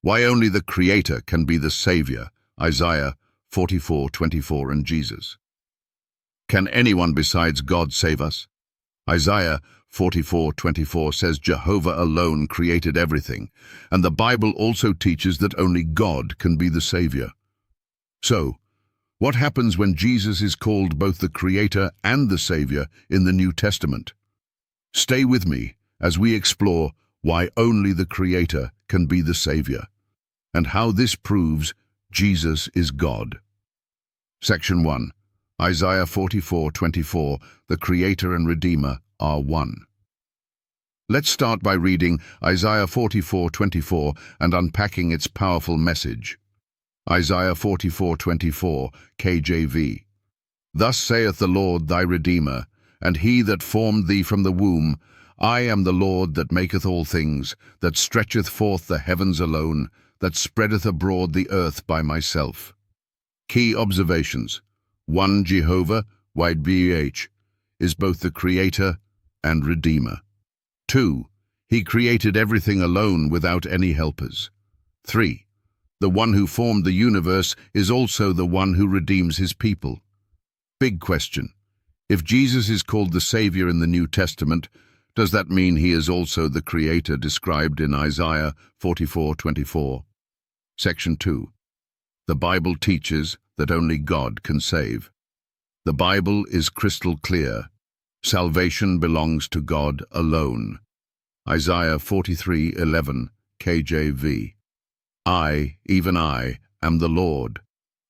Why only the Creator can be the Savior, Isaiah 44:24 and Jesus. Can anyone besides God save us? Isaiah 44:24 says Jehovah alone created everything, and the Bible also teaches that only God can be the Savior. So, what happens when Jesus is called both the Creator and the Savior in the New Testament? Stay with me as we explore why only the Creator can be the Savior, and how this proves Jesus is God. Section 1. Isaiah 44:24, the Creator and Redeemer are one. Let's start by reading Isaiah 44:24 and unpacking its powerful message. Isaiah 44:24, KJV. Thus saith the Lord thy Redeemer, and he that formed thee from the womb, I am the Lord that maketh all things, that stretcheth forth the heavens alone, that spreadeth abroad the earth by myself. Key observations. 1. Jehovah, YBH, is both the Creator and Redeemer. 2. He created everything alone without any helpers. 3. The one who formed the universe is also the one who redeems his people. Big question. If Jesus is called the Savior in the New Testament, does that mean he is also the Creator described in Isaiah 44:24? Section 2. The Bible teaches that only God can save. The Bible is crystal clear. Salvation belongs to God alone. Isaiah 43:11, KJV. I, even I, am the Lord,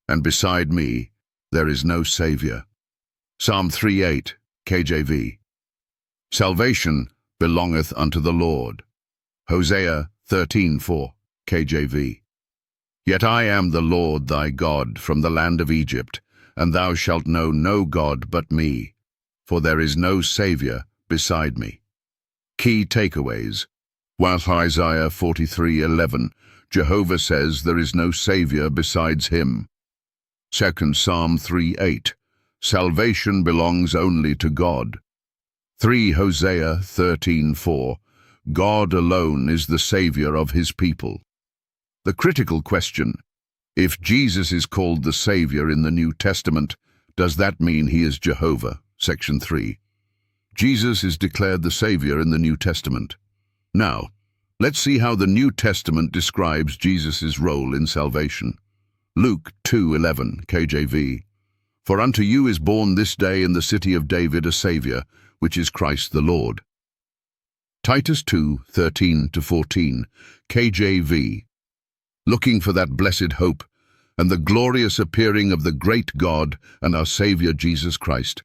and beside me there is no Savior. Psalm 3:8, KJV. Salvation belongeth unto the Lord. Hosea 13:4, KJV. Yet I am the Lord thy God from the land of Egypt, and thou shalt know no God but me, for there is no Savior beside me. Key takeaways. While Isaiah 43:11, Jehovah says there is no Savior besides him. 2. Psalm 3:8, salvation belongs only to God. 3. Hosea 13:4, God alone is the Savior of his people. The critical question, if Jesus is called the Savior in the New Testament, does that mean he is Jehovah? Section 3. Jesus is declared the Savior in the New Testament. Now, let's see how the New Testament describes Jesus' role in salvation. Luke 2:11, KJV. For unto you is born this day in the city of David a Savior, which is Christ the Lord. Titus 2:13-14, KJV. Looking for that blessed hope and the glorious appearing of the great God and our Savior Jesus Christ,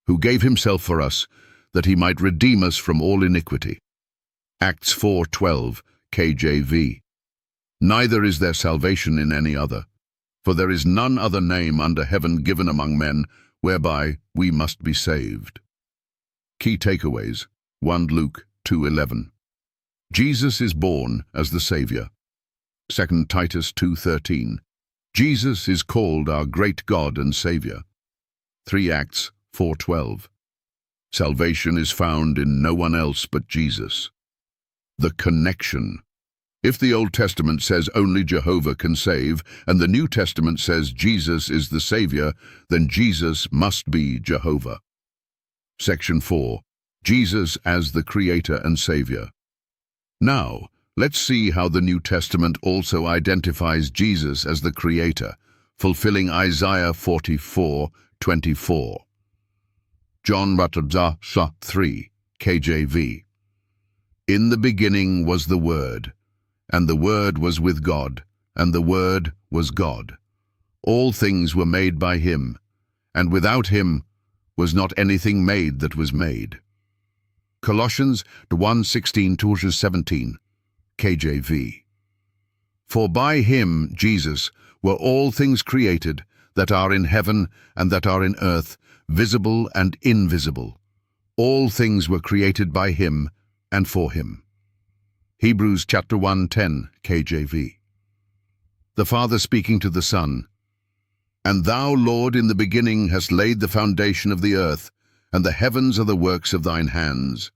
who gave himself for us, that he might redeem us from all iniquity. Acts 4:12, KJV. Neither is there salvation in any other, for there is none other name under heaven given among men whereby we must be saved. Key takeaways. 1. Luke 2:11. Jesus is born as the Savior. 2. Titus 2:13. Jesus is called our great God and Savior. 3. Acts 4:12. Salvation is found in no one else but Jesus. The connection. If the Old Testament says only Jehovah can save, and the New Testament says Jesus is the Savior, then Jesus must be Jehovah. Section 4. Jesus as the Creator and Savior. Now, let's see how the New Testament also identifies Jesus as the Creator, fulfilling Isaiah 44:24. John 3, KJV. In the beginning was the Word, and the Word was with God, and the Word was God. All things were made by him, and without him was not anything made that was made. Colossians 1:16-17, KJV. For by him, Jesus, were all things created, that are in heaven and that are in earth, visible and invisible. All things were created by him and for him. Hebrews 1:10, KJV. The Father speaking to the Son. And thou, Lord, in the beginning hast laid the foundation of the earth, and the heavens are the works of thine hands.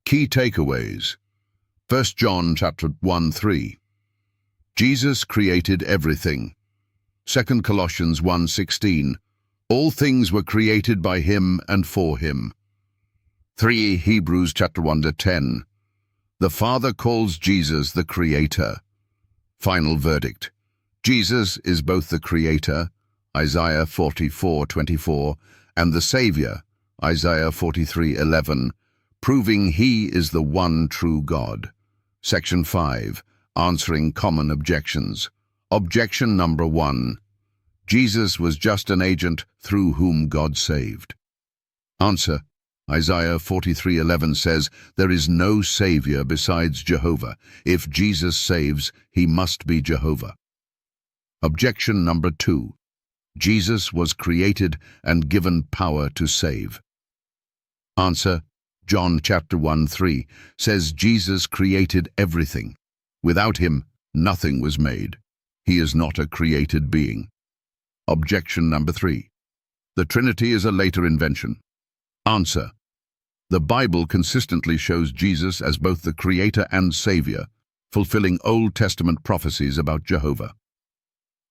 Key takeaways. 1 John 1:3. Jesus created everything. 2 Colossians 1:16. All things were created by him and for him. 3 Hebrews chapter 1-10. The Father calls Jesus the Creator. Final verdict. Jesus is both the Creator, Isaiah 44:24, and the Savior, Isaiah 43:11, proving he is the one true God. Section 5. Answering common objections. Objection number 1. Jesus was just an agent through whom God saved. Answer. Isaiah 43:11 says, there is no Savior besides Jehovah. If Jesus saves, he must be Jehovah. Objection number 2. Jesus was created and given power to save. Answer. John chapter 1:3 says Jesus created everything. Without him, nothing was made. He is not a created being. Objection number 3. The Trinity is a later invention. Answer. The Bible consistently shows Jesus as both the Creator and Savior, fulfilling Old Testament prophecies about Jehovah.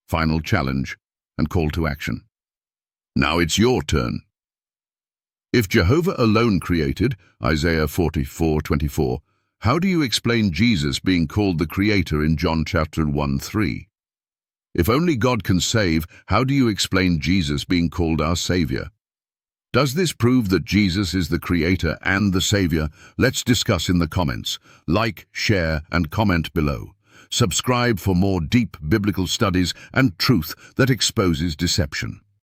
Final challenge and call to action. Now it's your turn. If Jehovah alone created, Isaiah 44:24, how do you explain Jesus being called the Creator in John chapter 1:3? If only God can save, how do you explain Jesus being called our Savior? Does this prove that Jesus is the Creator and the Savior? Let's discuss in the comments. Like, share, and comment below. Subscribe for more deep biblical studies and truth that exposes deception.